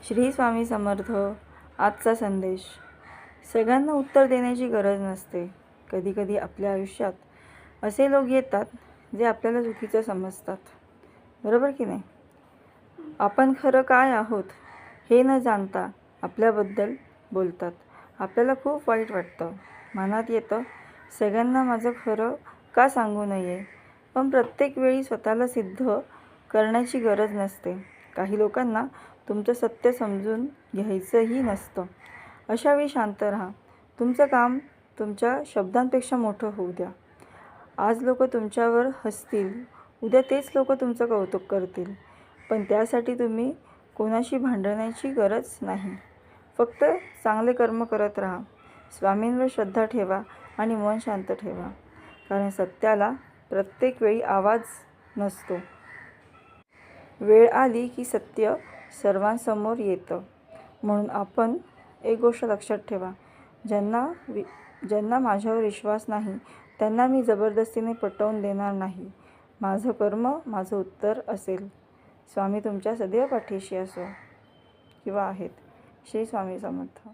श्री स्वामी समर्थ. आजचा संदेश. सगळ्यांना उत्तर देण्याची गरज नसते. कधीकधी आपल्या आयुष्यात असे लोक येतात जे आपल्याला चुकीचं समजतात, बरोबर की नाही? आपण खरं काय आहोत हे न जाणता आपल्याबद्दल बोलतात. आपल्याला खूप वाईट वाटतं. मनात येतं, सगळ्यांना माझं खरं का सांगू नये. पण प्रत्येक वेळी स्वतःला सिद्ध करण्याची गरज नसते. काही लोकांना तुमचं सत्य समजून घ्यायचंही नसतं. अशावेळी शांत राहा. तुमचं काम तुमच्या शब्दांपेक्षा मोठं होऊ द्या. आज लोक तुमच्यावर हसतील, उद्या तेच लोक तुमचं कौतुक करतील. पण त्यासाठी तुम्ही कोणाशी भांडण्याची गरज नाही. फक्त चांगले कर्म करत राहा. स्वामींवर श्रद्धा ठेवा आणि मन शांत ठेवा. कारण सत्याला प्रत्येक वेळी आवाज नसतो. वेळ आली की सत्य सर्वांसमोर येतं. म्हणून आपण एक गोष्ट लक्षात ठेवा, ज्यांना माझ्यावर विश्वास नाही त्यांना मी जबरदस्तीने पटवून देणार नाही. माझं कर्म माझं उत्तर असेल. स्वामी तुमच्या सदैव पाठीशी असो किंवा आहेत. श्री स्वामी समर्थ.